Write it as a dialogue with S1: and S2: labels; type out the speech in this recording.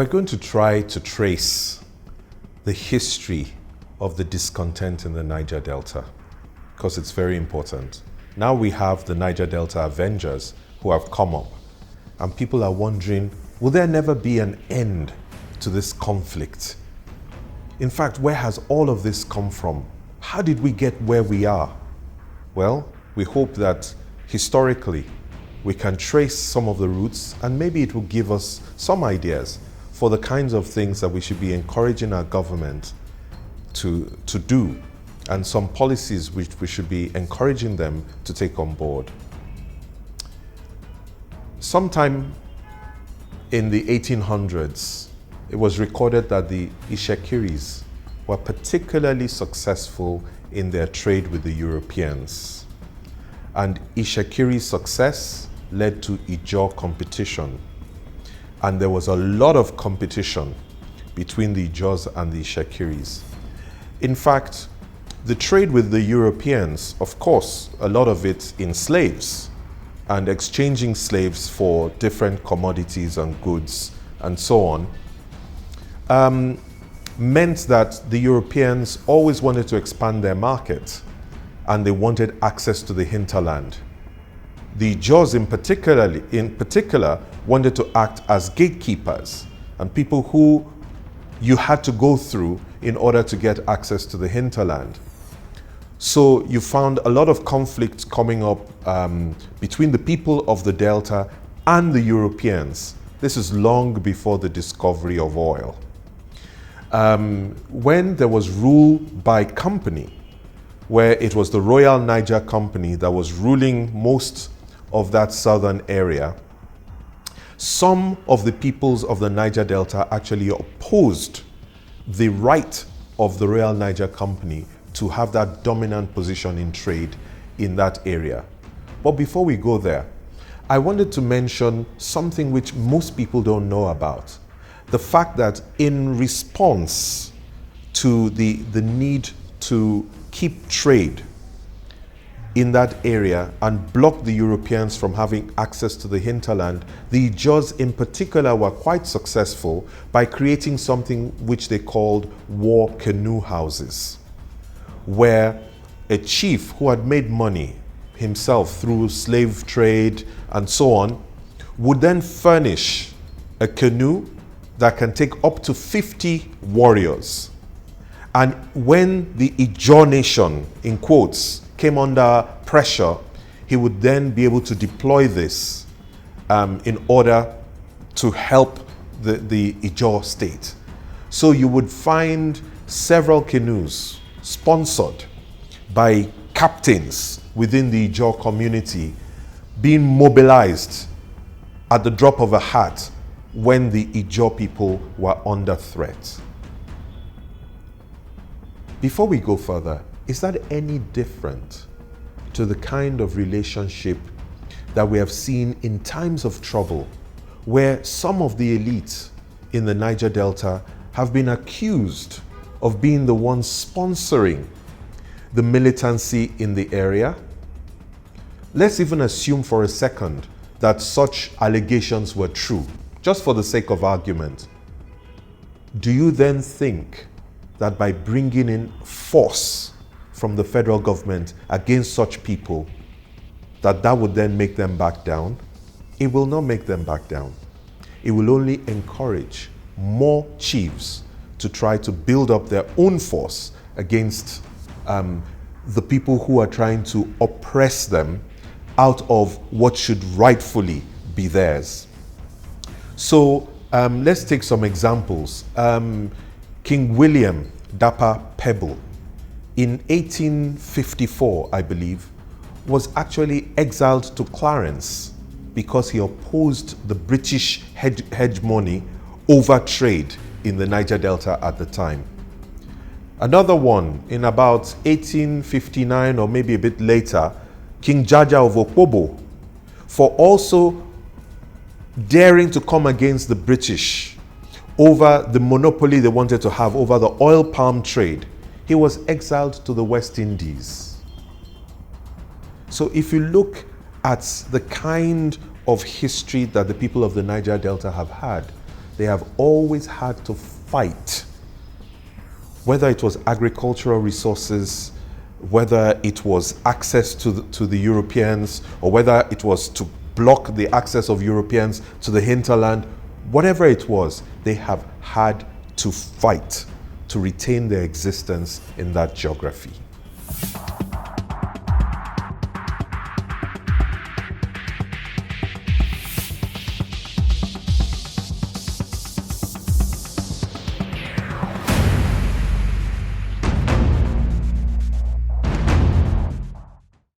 S1: We're going to try to trace the history of the discontent in the Niger Delta because it's very important. Now we have the Niger Delta Avengers who have come up, and people are wondering, will there never be an end to this conflict? In fact, where has all of this come from? How did we get where we are? Well, we hope that historically we can trace some of the roots, and maybe it will give us some ideas for the kinds of things that we should be encouraging our government to do, and some policies which we should be encouraging them to take on board. Sometime in the 1800s, it was recorded that the Ishekiris were particularly successful in their trade with the Europeans. And Ishekiri's success led to Ijaw competition. And there was a lot of competition between the Ijaws and the Ishekiris. In fact, the trade with the Europeans, of course, a lot of it in slaves and exchanging slaves for different commodities and goods and so on, meant that the Europeans always wanted to expand their market and they wanted access to the hinterland. The Ijaws in particular wanted to act as gatekeepers and people who you had to go through in order to get access to the hinterland. So you found a lot of conflict coming up between the people of the Delta and the Europeans. This is long before the discovery of oil. When there was rule by company, where it was the Royal Niger Company that was ruling most of that southern area, some of the peoples of the Niger Delta actually opposed the right of the Royal Niger Company to have that dominant position in trade in that area. But before we go there, I wanted to mention something which most people don't know about. The fact that in response to the need to keep trade in that area and block the Europeans from having access to the hinterland, the Ijaws in particular were quite successful by creating something which they called war canoe houses, where a chief who had made money himself through slave trade and so on would then furnish a canoe that can take up to 50 warriors. And when the Ijaw nation, in quotes, came under pressure, he would then be able to deploy this in order to help the Ijaw state. So you would find several canoes sponsored by captains within the Ijaw community being mobilized at the drop of a hat when the Ijaw people were under threat. Before we go further, is that any different to the kind of relationship that we have seen in times of trouble, where some of the elite in the Niger Delta have been accused of being the ones sponsoring the militancy in the area? Let's even assume for a second that such allegations were true, just for the sake of argument. Do you then think that by bringing in force from the federal government against such people, that would then make them back down? It will not make them back down. It will only encourage more chiefs to try to build up their own force against the people who are trying to oppress them out of what should rightfully be theirs. So let's take some examples. King William Dapa Pebble, in 1854, I believe, was actually exiled to Clarence because he opposed the British hegemony over trade in the Niger Delta at the time. Another one, in about 1859 or maybe a bit later, King Jaja of Okpobo, for also daring to come against the British over the monopoly they wanted to have over the oil palm trade. He was exiled to the West Indies. So if you look at the kind of history that the people of the Niger Delta have had, they have always had to fight. Whether it was agricultural resources, whether it was access to the Europeans, or whether it was to block the access of Europeans to the hinterland, whatever it was, they have had to fight to retain their existence in that geography.